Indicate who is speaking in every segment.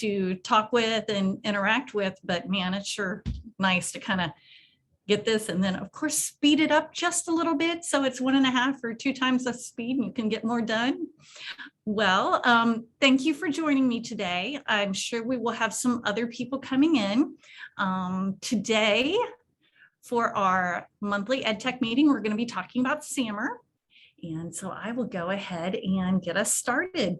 Speaker 1: to talk with and interact with, but man, it's sure nice to kind of get this and then of course speed it up just a little bit so it's 1.5 or 2 times the speed and you can get more done. Well, thank you for joining me today. I'm sure we will have some other people coming in today for our monthly EdTech meeting. We're going to be talking about SAMR, and so I will go ahead and get us started.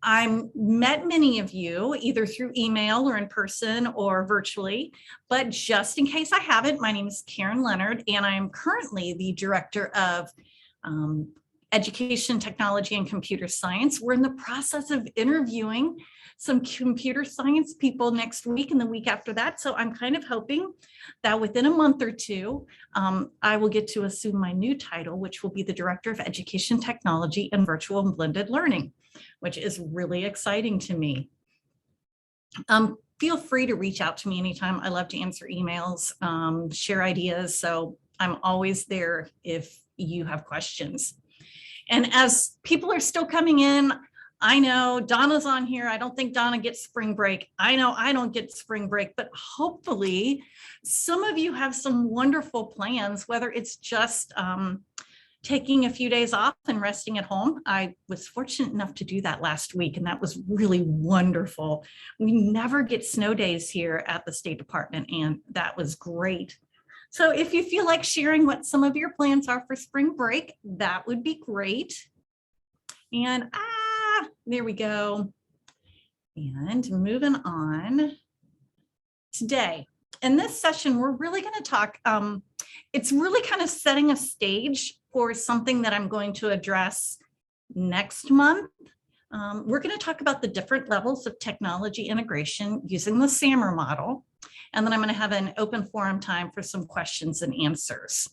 Speaker 1: I met many of you either through email or in person or virtually, but just in case I haven't, my name is Karen Leonard, and I am currently the Director of Education, Technology, and Computer Science. We're in the process of interviewing some computer science people next week and the week after that. So I'm kind of hoping that within a month or two, I will get to assume my new title, which will be the Director of Education, Technology, and Virtual and Blended Learning, which is really exciting to me. Feel free to reach out to me anytime. I love to answer emails, share ideas. So I'm always there if you have questions. And as people are still coming in, I know Donna's on here. I don't think Donna gets spring break. I know I don't get spring break, but hopefully some of you have some wonderful plans, whether it's just taking a few days off and resting at home. I was fortunate enough to do that last week, and that was really wonderful. We never get snow days here at the State Department, and that was great. So if you feel like sharing what some of your plans are for spring break, that would be great. And there we go. And moving on today. In this session, we're really going to talk, it's really kind of setting a stage for something that I'm going to address next month. We're going to talk about the different levels of technology integration using the SAMR model. And then I'm going to have an open forum time for some questions and answers.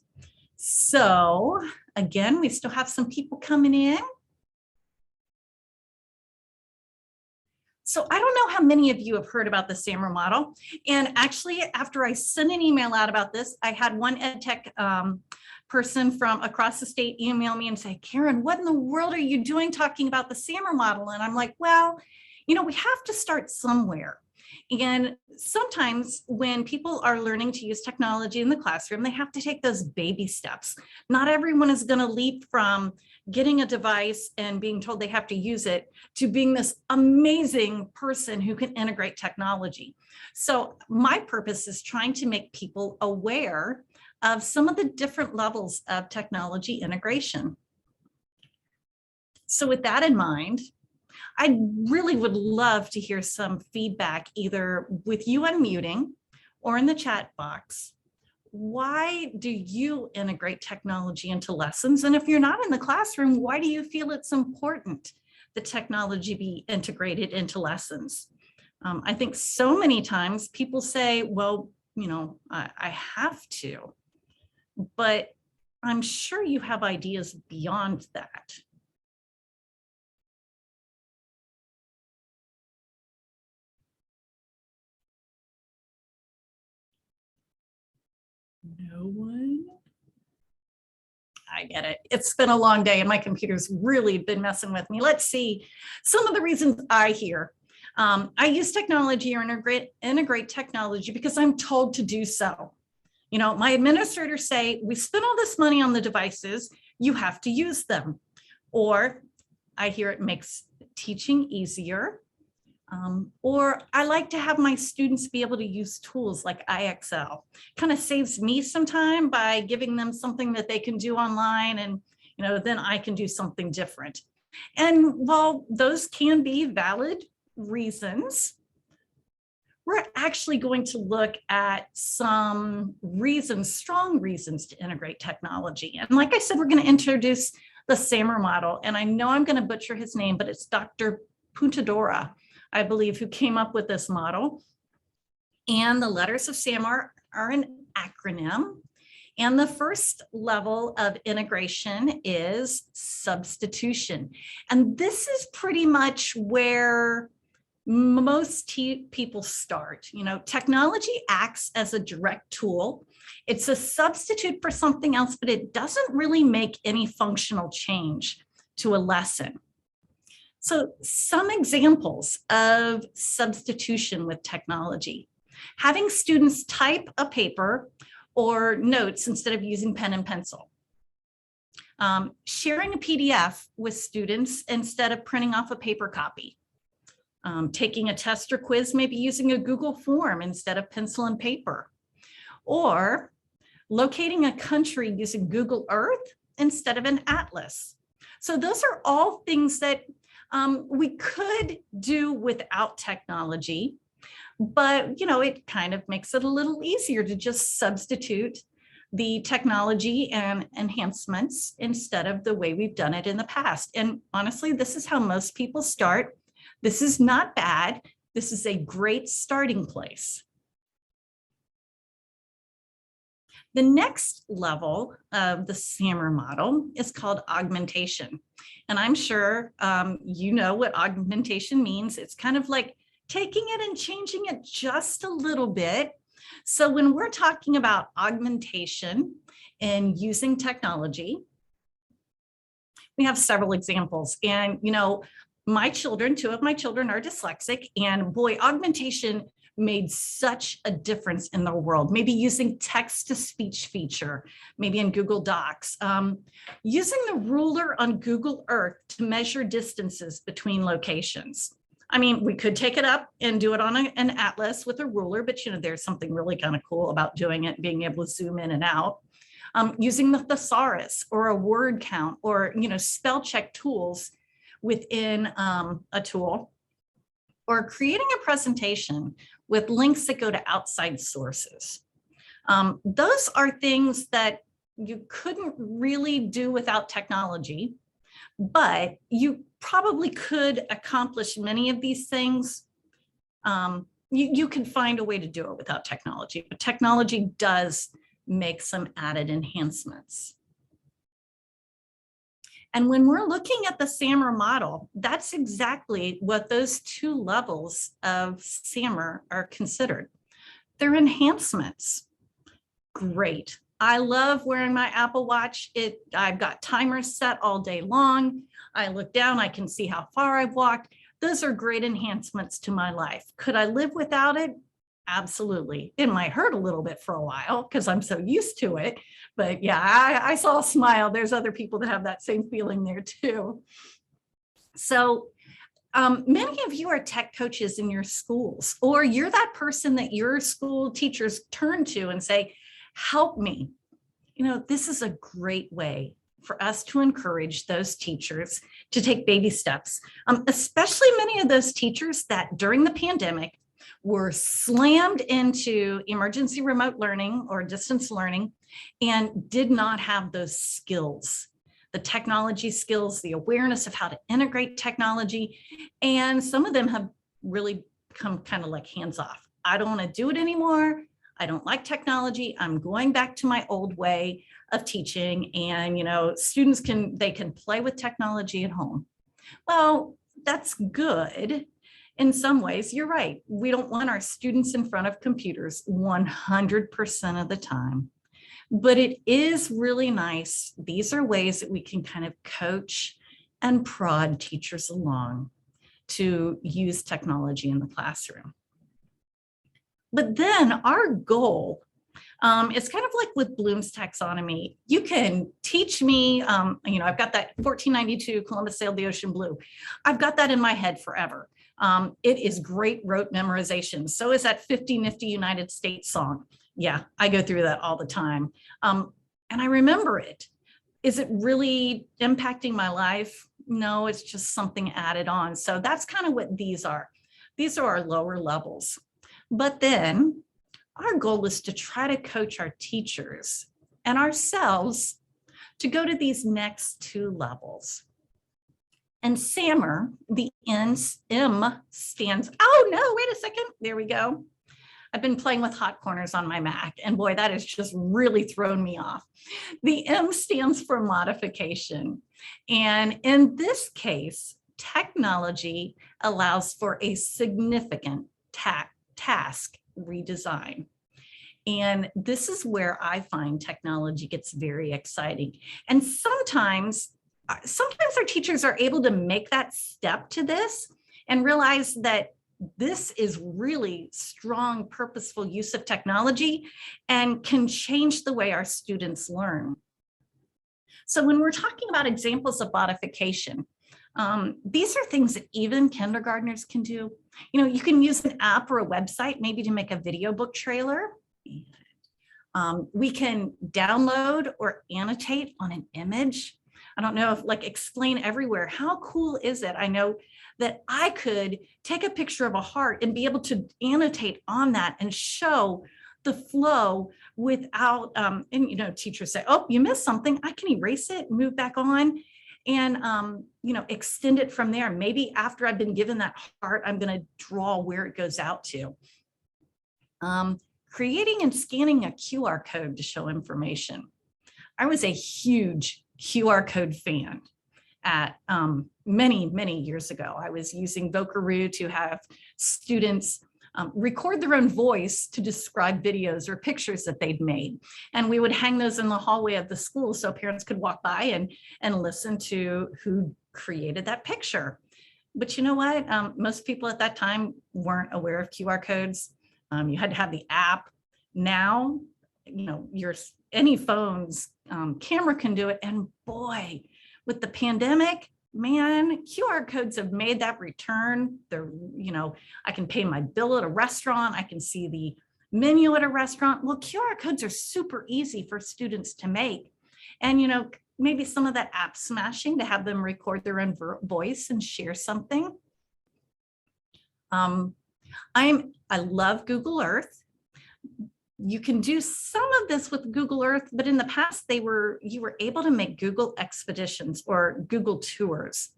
Speaker 1: So again, we still have some people coming in. So I don't know how many of you have heard about the SAMR model. And actually, after I sent an email out about this, I had one EdTech person from across the state email me and say, Karen, what in the world are you doing talking about the SAMR model? And I'm like, well, you know, we have to start somewhere. And sometimes when people are learning to use technology in the classroom, they have to take those baby steps. Not everyone is going to leap from getting a device and being told they have to use it to being this amazing person who can integrate technology. So my purpose is trying to make people aware of some of the different levels of technology integration. So with that in mind, I really would love to hear some feedback either with you unmuting or in the chat box. Why do you integrate technology into lessons? And if you're not in the classroom, why do you feel it's important that technology be integrated into lessons? I think so many times people say, well, you know, I have to, but I'm sure you have ideas beyond that. No one? I get it. It's been a long day and my computer's really been messing with me. Let's see some of the reasons I hear. I use technology or integrate technology because I'm told to do so. You know, my administrators say, we spend all this money on the devices, you have to use them. Or I hear it makes teaching easier. Or I like to have my students be able to use tools like IXL. Kind of saves me some time by giving them something that they can do online, and you know, then I can do something different. And while those can be valid reasons, we're actually going to look at some reasons, strong reasons to integrate technology. And like I said, we're going to introduce the SAMR model. And I know I'm going to butcher his name, but it's Dr. Puntadora, I believe, who came up with this model. And the letters of SAMR are an acronym. And the first level of integration is substitution. And this is pretty much where most people start. You know, technology acts as a direct tool. It's a substitute for something else, but it doesn't really make any functional change to a lesson. So some examples of substitution with technology: having students type a paper or notes instead of using pen and pencil. Sharing a PDF with students instead of printing off a paper copy. Taking a test or quiz, maybe using a Google form instead of pencil and paper. Or locating a country using Google Earth instead of an atlas. So those are all things that we could do without technology, but it kind of makes it a little easier to just substitute the technology and enhancements instead of the way we've done it in the past. And honestly, this is how most people start. This is not bad. This is a great starting place. The next level of the SAMR model is called augmentation. And I'm sure you know what augmentation means. It's kind of like taking it and changing it just a little bit. So when we're talking about augmentation and using technology, we have several examples. And, my children, two of my children are dyslexic, and boy, augmentation made such a difference in their world. Maybe using text-to-speech feature, maybe in Google Docs, using the ruler on Google Earth to measure distances between locations. I mean, we could take it up and do it on an atlas with a ruler, but there's something really kind of cool about doing it, being able to zoom in and out. Using the thesaurus or a word count or, spell check tools within a tool, or creating a presentation with links that go to outside sources. Those are things that you couldn't really do without technology, but you probably could accomplish many of these things. You can find a way to do it without technology, but technology does make some added enhancements. And when we're looking at the SAMR model, that's exactly what those two levels of SAMR are considered. They're enhancements. Great. I love wearing my Apple Watch. I've got timers set all day long. I look down, I can see how far I've walked. Those are great enhancements to my life. Could I live without it? Absolutely. It might hurt a little bit for a while because I'm so used to it. But yeah, I saw a smile. There's other people that have that same feeling there too. So many of you are tech coaches in your schools, or you're that person that your school teachers turn to and say, help me. This is a great way for us to encourage those teachers to take baby steps, especially many of those teachers that during the pandemic were slammed into emergency remote learning or distance learning and did not have those skills, the technology skills, the awareness of how to integrate technology. And some of them have really become kind of like hands off. I don't want to do it anymore. I don't like technology. I'm going back to my old way of teaching. And, students can play with technology at home. Well, that's good. In some ways, you're right. We don't want our students in front of computers 100% of the time, but it is really nice. These are ways that we can kind of coach and prod teachers along to use technology in the classroom. But then our goal is kind of like with Bloom's taxonomy. You can teach me, I've got that 1492 Columbus sailed the ocean blue. I've got that in my head forever. It is great rote memorization. So is that 50 Nifty United States song. Yeah, I go through that all the time. And I remember it. Is it really impacting my life? No, it's just something added on. So that's kind of what these are. These are our lower levels. But then our goal is to try to coach our teachers and ourselves to go to these next two levels. And SAMR, the M stands, oh no, wait a second, there we go. I've been playing with hot corners on my Mac, and boy, that has just really thrown me off. The M stands for modification. And in this case, technology allows for a significant task redesign. And this is where I find technology gets very exciting. And sometimes sometimes our teachers are able to make that step to this and realize that this is really strong, purposeful use of technology and can change the way our students learn. So when we're talking about examples of modification, these are things that even kindergartners can do. You know, you can use an app or a website maybe to make a video book trailer. We can download or annotate on an image. I don't know if like explain everywhere. How cool is it? I know that I could take a picture of a heart and be able to annotate on that and show the flow without, and you know, teachers say, oh, you missed something. I can erase it, move back on, and you know, extend it from there. Maybe after I've been given that heart, I'm going to draw where it goes out to. Creating and scanning a QR code to show information. I was a huge QR code fan at many years ago. I was using Vocaroo to have students record their own voice to describe videos or pictures that they'd made. And we would hang those in the hallway of the school so parents could walk by and listen to who created that picture. But you know what? Most people at that time weren't aware of QR codes. You had to have the app. Now, you know, any phone's camera can do it. And boy, with the pandemic, man, QR codes have made that return. They're, you know, I can pay my bill at a restaurant. I can see the menu at a restaurant. Well, QR codes are super easy for students to make. And, you know, maybe some of that app smashing to have them record their own voice and share something. I love Google Earth. You can do some of this with Google Earth, but in the past you were able to make Google expeditions or Google tours.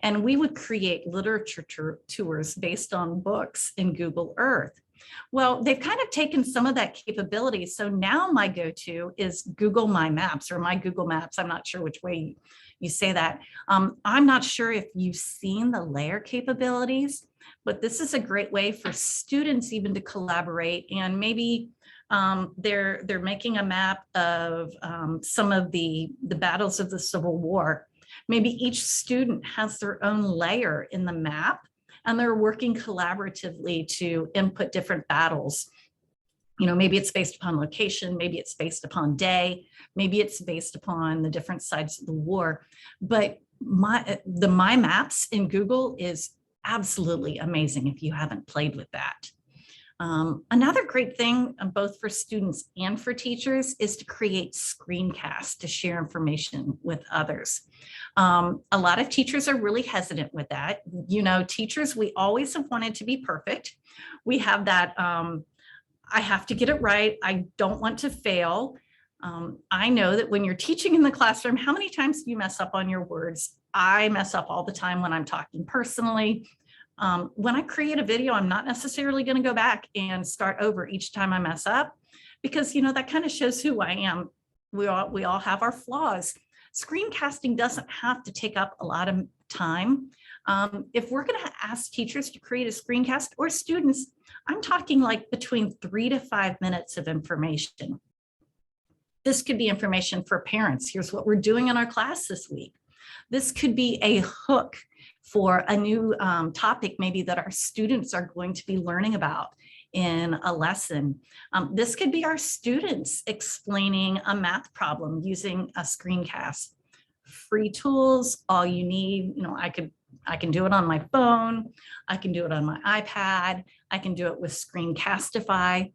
Speaker 1: And we would create literature tours based on books in Google Earth. Well, they've kind of taken some of that capability. So now my go-to is Google My Maps or My Google Maps. I'm not sure which way you say that. I'm not sure if you've seen the layer capabilities, but this is a great way for students even to collaborate, and maybe they're making a map of some of the battles of the Civil War. Maybe each student has their own layer in the map, and they're working collaboratively to input different battles. You know, maybe it's based upon location, maybe it's based upon day, maybe it's based upon the different sides of the war. But the My Maps in Google is absolutely amazing if you haven't played with that. Another great thing, both for students and for teachers, is to create screencasts to share information with others. A lot of teachers are really hesitant with that. You know, teachers, we always have wanted to be perfect. We have that, I have to get it right. I don't want to fail. I know that when you're teaching in the classroom, how many times do you mess up on your words? I mess up all the time when I'm talking personally. When I create a video, I'm not necessarily going to go back and start over each time I mess up, because, you know, that kind of shows who I am. We all have our flaws. Screencasting doesn't have to take up a lot of time. If we're going to ask teachers to create a screencast, or students, I'm talking like between 3 to 5 minutes of information. This could be information for parents. Here's what we're doing in our class this week. This could be a hook for a new topic maybe that our students are going to be learning about in a lesson. This could be our students explaining a math problem using a screencast. Free tools, all you need, you know, I can do it on my phone, I can do it on my iPad, I can do it with Screencastify.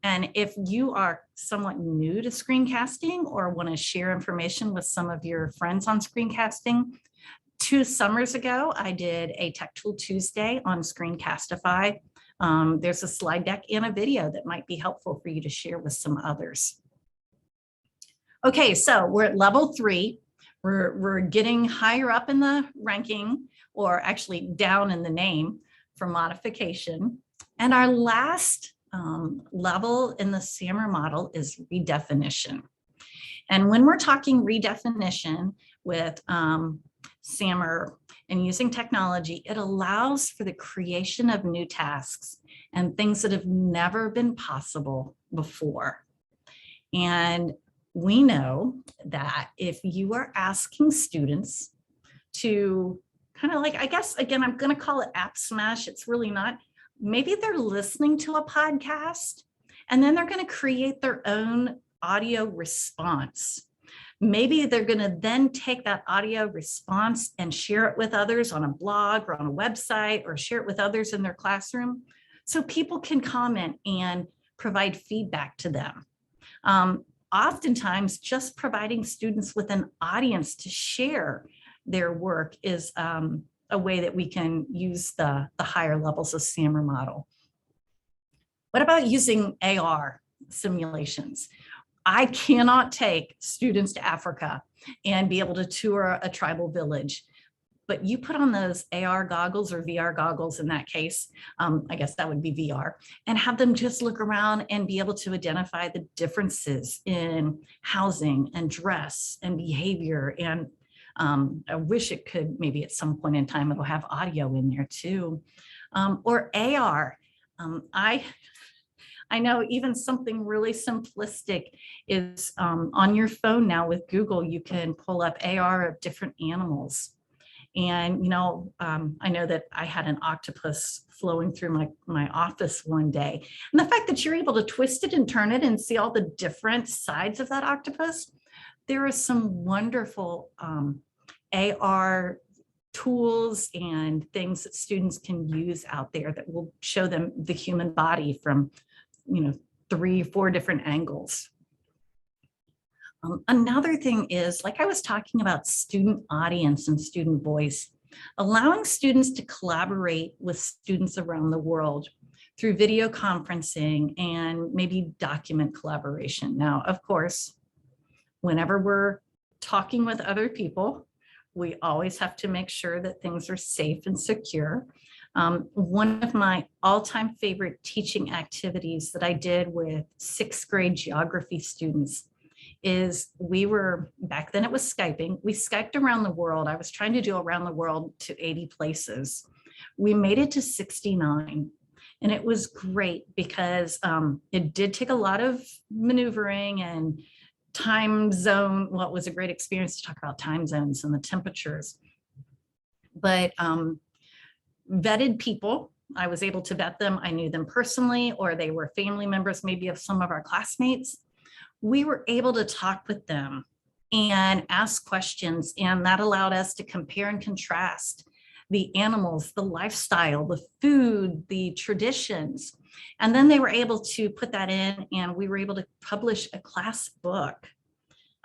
Speaker 1: And if you are somewhat new to screencasting or want to share information with some of your friends on screencasting, 2 summers ago, I did a Tech Tool Tuesday on Screencastify. There's a slide deck and a video that might be helpful for you to share with some others. Okay, so we're at level 3. We're getting higher up in the ranking, or actually down in the name, for modification. And our last level in the SAMR model is redefinition. And when we're talking redefinition with SAMR and using technology, it allows for the creation of new tasks and things that have never been possible before. And We know that if you are asking students to kind of like, I guess, again, I'm going to call it app smash. It's really not. Maybe they're listening to a podcast and then they're going to create their own audio response. Maybe they're going to then take that audio response and share it with others on a blog or on a website, or share it with others in their classroom so people can comment and provide feedback to them. Oftentimes, just providing students with an audience to share their work is a way that we can use the higher levels of SAMR model. What about using AR simulations? I cannot take students to Africa and be able to tour a tribal village, but you put on those AR goggles or VR goggles in that case, I guess that would be VR, and have them just look around and be able to identify the differences in housing and dress and behavior. And I wish it could, maybe at some point in time, it'll have audio in there too. Or AR. I know even something really simplistic is on your phone now with Google, you can pull up AR of different animals. And, I know that I had an octopus flowing through my office one day. And the fact that you're able to twist it and turn it and see all the different sides of that octopus, there are some wonderful AR tools and things that students can use out there that will show them the human body from 3 or 4 different angles. Another thing is, like I was talking about student audience and student voice, allowing students to collaborate with students around the world through video conferencing and maybe document collaboration. Now, of course, whenever we're talking with other people, we always have to make sure that things are safe and secure. One of my all-time favorite teaching activities that I did with 6th grade geography students is back then it was Skyping. We Skyped around the world. I was trying to do around the world to 80 places. We made it to 69. And it was great because it did take a lot of maneuvering and time zone. Well, it was a great experience to talk about time zones and the temperatures. But vetted people, I was able to vet them. I knew them personally, or they were family members, maybe of some of our classmates. We were able to talk with them and ask questions, and that allowed us to compare and contrast the animals, the lifestyle, the food, the traditions. And then they were able to put that in, and we were able to publish a class book.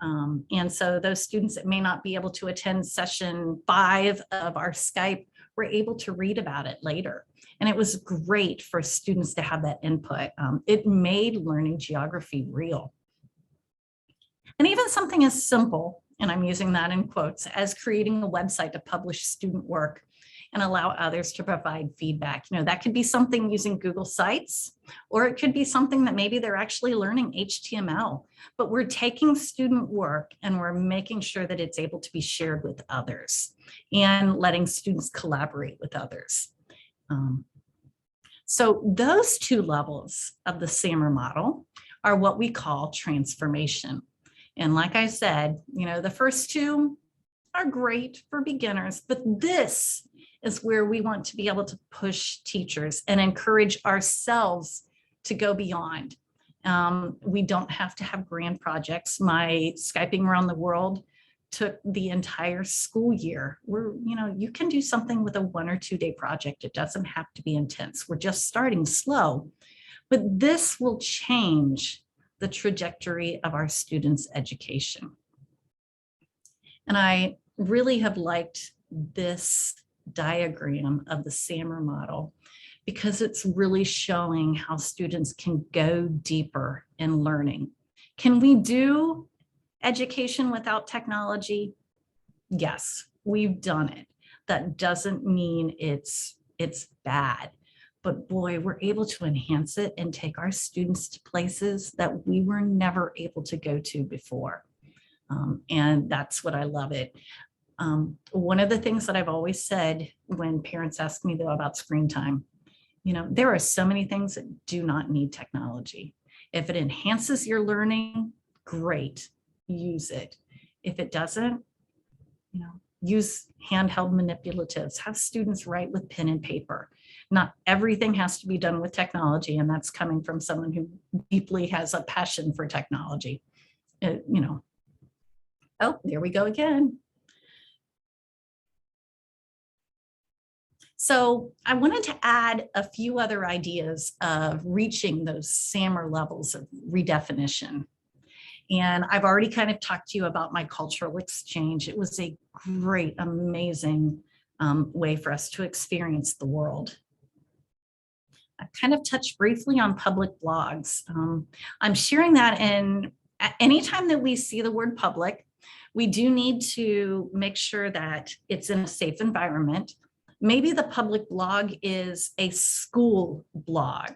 Speaker 1: And so those students that may not be able to attend session 5 of our Skype were able to read about it later. And it was great for students to have that input. It made learning geography real. And even something as simple, and I'm using that in quotes, as creating a website to publish student work and allow others to provide feedback. That could be something using Google Sites, or it could be something that maybe they're actually learning HTML, but we're taking student work and we're making sure that it's able to be shared with others and letting students collaborate with others. So those 2 levels of the SAMR model are what we call transformation. And like I said, the first 2 are great for beginners, but this is where we want to be able to push teachers and encourage ourselves to go beyond. We don't have to have grand projects. My Skyping around the world took the entire school year. You can do something with a 1 or 2 day project. It doesn't have to be intense. We're just starting slow, but this will change the trajectory of our students' education. And I really have liked this diagram of the SAMR model because it's really showing how students can go deeper in learning. Can we do education without technology? Yes, we've done it. That doesn't mean it's bad. But boy, we're able to enhance it and take our students to places that we were never able to go to before. And that's what I love it. One of the things that I've always said when parents ask me though about screen time, there are so many things that do not need technology. If it enhances your learning, great. use it. If it doesn't, use handheld manipulatives, have students write with pen and paper. Not everything has to be done with technology, and that's coming from someone who deeply has a passion for technology. Oh, there we go again. So I wanted to add a few other ideas of reaching those SAMR levels of redefinition. And I've already kind of talked to you about my cultural exchange. It was a great, amazing way for us to experience the world. I kind of touched briefly on public blogs. I'm sharing that in anytime that we see the word public, we do need to make sure that it's in a safe environment. Maybe the public blog is a school blog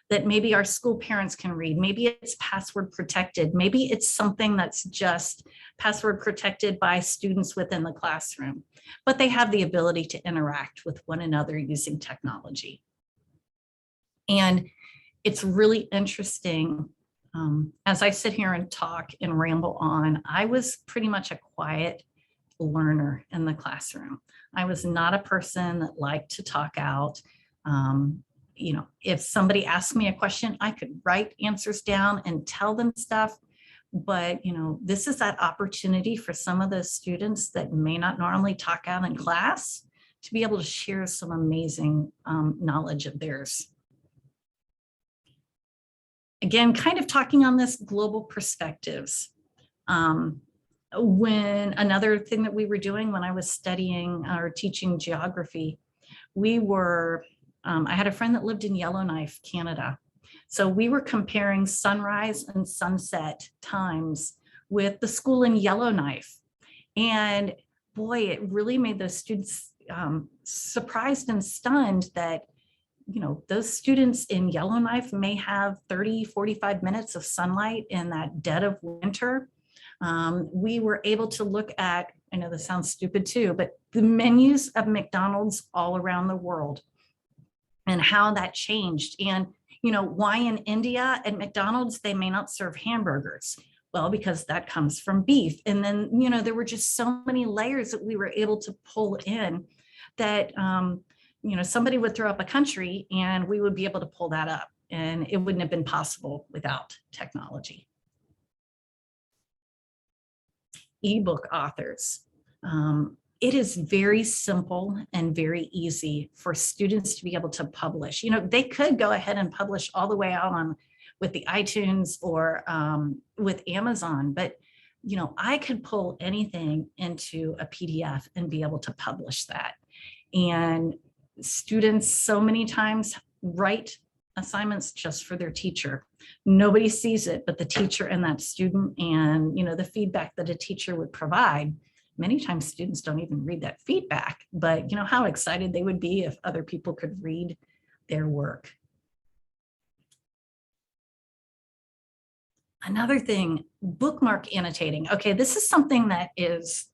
Speaker 1: that maybe our school parents can read. Maybe it's password protected. Maybe it's something that's just password protected by students within the classroom, but they have the ability to interact with one another using technology. And it's really interesting. As I sit here and talk and ramble on, I was pretty much a quiet learner in the classroom. I was not a person that liked to talk out. If somebody asked me a question, I could write answers down and tell them stuff. But, this is that opportunity for some of those students that may not normally talk out in class to be able to share some amazing knowledge of theirs. Again, kind of talking on this global perspectives. When another thing that we were doing when I was studying or teaching geography, I had a friend that lived in Yellowknife, Canada. So we were comparing sunrise and sunset times with the school in Yellowknife. And boy, it really made those students surprised and stunned that, those students in Yellowknife may have 30, 45 minutes of sunlight in that dead of winter. We were able to look at, I know this sounds stupid too, but the menus of McDonald's all around the world and how that changed. And, why in India at McDonald's, they may not serve hamburgers? Well, because that comes from beef. And then, there were just so many layers that we were able to pull in that, somebody would throw up a country and we would be able to pull that up. And it wouldn't have been possible without technology. Ebook authors. It is very simple and very easy for students to be able to publish. They could go ahead and publish all the way out with the iTunes or with Amazon, but I could pull anything into a PDF and be able to publish that. And students so many times write assignments just for their teacher. Nobody sees it but the teacher and that student, and the feedback that a teacher would provide. Many times students don't even read that feedback, but how excited they would be if other people could read their work. Another thing, bookmark annotating. Okay, this is something that is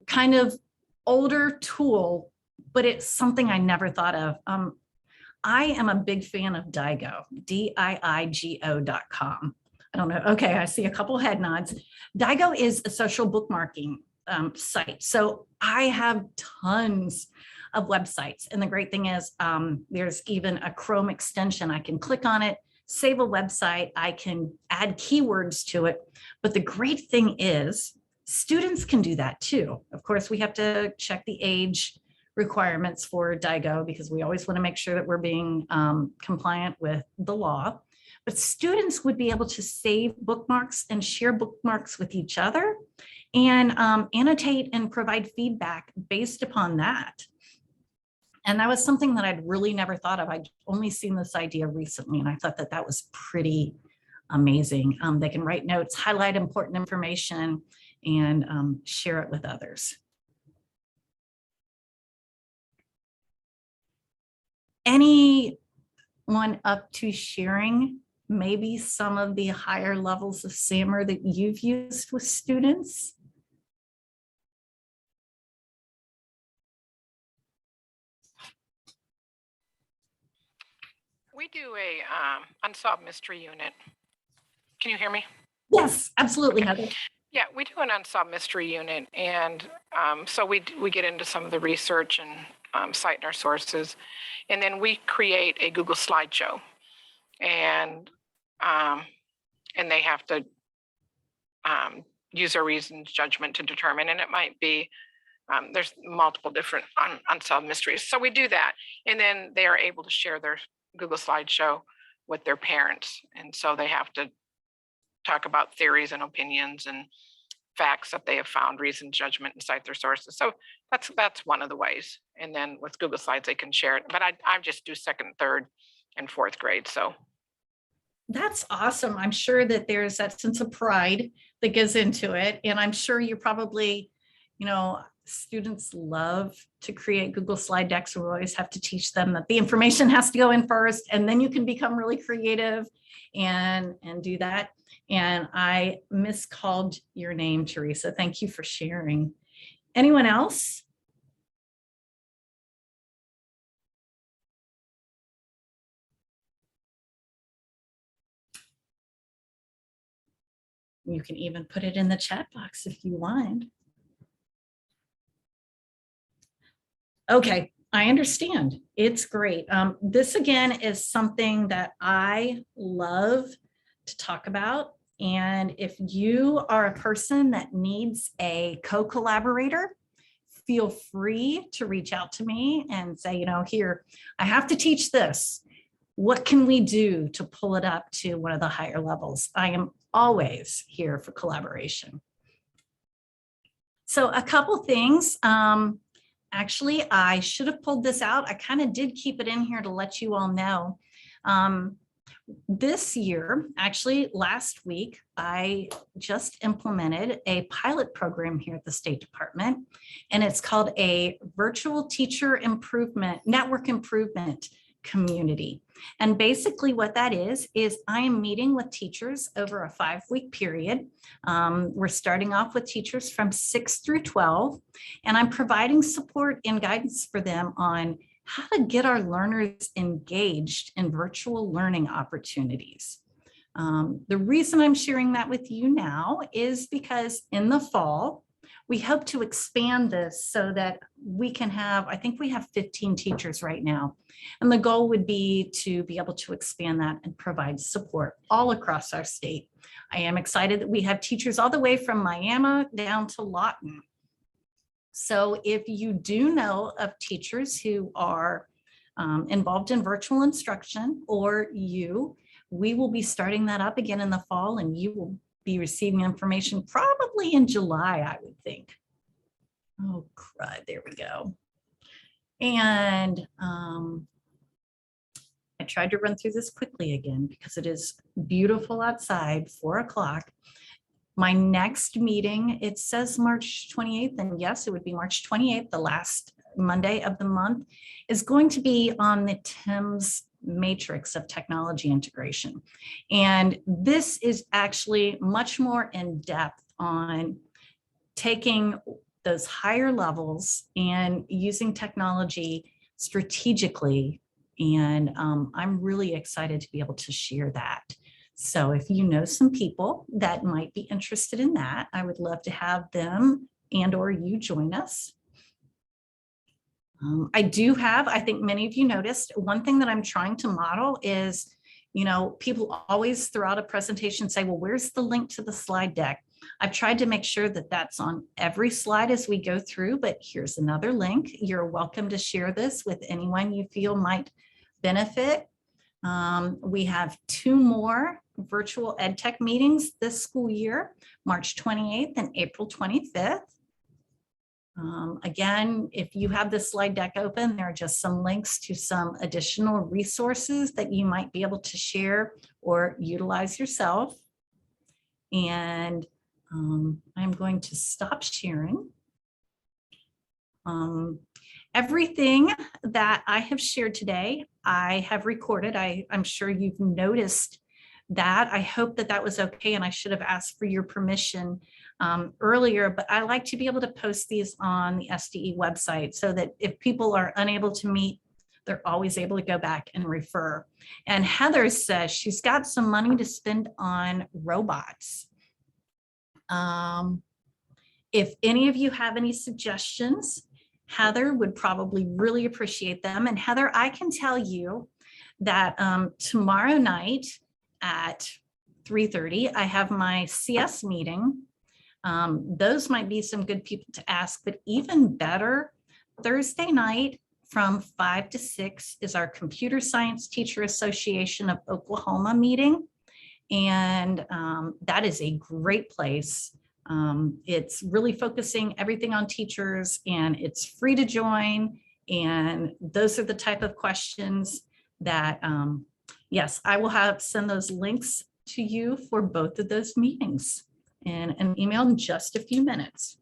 Speaker 1: kind of older tool, but it's something I never thought of. I am a big fan of Diigo, DIIGO.com. I don't know. Okay, I see a couple head nods. Diigo is a social bookmarking site. So I have tons of websites. And the great thing is there's even a Chrome extension. I can click on it, save a website. I can add keywords to it. But the great thing is students can do that too. Of course, we have to check the age requirements for Diigo because we always want to make sure that we're being compliant with the law. But students would be able to save bookmarks and share bookmarks with each other and annotate and provide feedback based upon that. And that was something that I'd really never thought of. I'd only seen this idea recently, and I thought that that was pretty amazing. They can write notes, highlight important information, and share it with others. Anyone up to sharing maybe some of the higher levels of SAMR that you've used with students?
Speaker 2: We do a unsolved mystery unit. Can you hear me?
Speaker 1: Yes, absolutely, Heather.
Speaker 2: Yeah, we do an unsolved mystery unit, and so we get into some of the research and citing our sources, and then we create a Google slideshow, and they have to use their reasoned judgment to determine, and it might be there's multiple different unsolved mysteries. So we do that, and then they are able to share their Google slideshow with their parents, and so they have to talk about theories and opinions and facts that they have found, reasoned judgment, and cite their sources. So that's one of the ways. And then with Google Slides, they can share it. But I just do second, third, and fourth grade. So
Speaker 1: that's awesome. I'm sure that there's that sense of pride that goes into it. And I'm sure you're probably, students love to create Google slide decks. We always have to teach them that the information has to go in first, and then you can become really creative and do that. And I miscalled your name, Teresa. Thank you for sharing. Anyone else? You can even put it in the chat box if you want. Okay, I understand. It's great. This again is something that I love to talk about. And if you are a person that needs a co-collaborator, feel free to reach out to me and say, here, I have to teach this. What can we do to pull it up to one of the higher levels? I am always here for collaboration. So a couple things. Actually, I should have pulled this out. I kind of did keep it in here to let you all know. This year, actually last week, I just implemented a pilot program here at the State Department, and it's called a Virtual Teacher Improvement, Network Improvement Community. And basically what that is I am meeting with teachers over a 5-week period. We're starting off with teachers from 6 through 12, and I'm providing support and guidance for them on how to get our learners engaged in virtual learning opportunities. The reason I'm sharing that with you now is because in the fall, we hope to expand this so that we can have, I think we have 15 teachers right now. And the goal would be to be able to expand that and provide support all across our state. I am excited that we have teachers all the way from Miami down to Lawton. So if you do know of teachers who are involved in virtual instruction, or we will be starting that up again in the fall, and you will be receiving information probably in July, I would think. Oh, crud, there we go. And I tried to run through this quickly again because it is beautiful outside, 4 o'clock. My next meeting, it says March 28th, and yes, it would be March 28th, the last Monday of the month, is going to be on the TIMS matrix of technology integration. And this is actually much more in depth on taking those higher levels and using technology strategically. And I'm really excited to be able to share that. So if you know some people that might be interested in that, I would love to have them and or you join us. I do have, I think many of you noticed, one thing that I'm trying to model is, people always throughout a presentation say, well, where's the link to the slide deck? I've tried to make sure that that's on every slide as we go through, but here's another link. You're welcome to share this with anyone you feel might benefit. We have 2 more virtual EdTech meetings this school year, March 28th and April 25th. Again, if you have this slide deck open, there are just some links to some additional resources that you might be able to share or utilize yourself. And I'm going to stop sharing. Everything that I have shared today, I have recorded. I'm sure you've noticed that. I hope that that was okay, and I should have asked for your permission earlier, but I like to be able to post these on the SDE website so that if people are unable to meet, they're always able to go back and refer. And Heather says she's got some money to spend on robots. If any of you have any suggestions, Heather would probably really appreciate them. And Heather, I can tell you that tomorrow night at 3:30, I have my CS meeting. Those might be some good people to ask, but even better, Thursday night from 5 to 6 is our Computer Science Teacher Association of Oklahoma meeting. And that is a great place. It's really focusing everything on teachers, and it's free to join. And those are the type of questions that, yes, I will send those links to you for both of those meetings in an email in just a few minutes.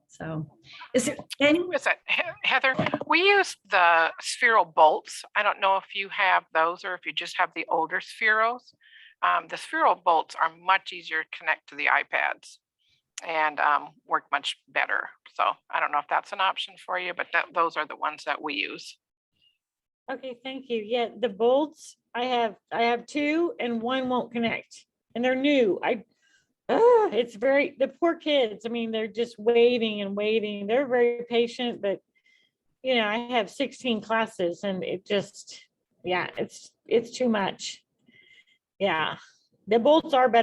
Speaker 1: So is there any?
Speaker 2: Is that Heather? We use the spheral bolts. I don't know if you have those or if you just have the older spheros. The spheral bolts are much easier to connect to the iPads and work much better. So I don't know if that's an option for you, but those are the ones that we use.
Speaker 3: Okay, thank you. Yeah, the bolts, I have two and one won't connect and they're new. It's the poor kids, I mean, they're just waiting and waiting. They're very patient, but you know, I have 16 classes and it just, yeah, it's too much. Yeah, the bolts are better.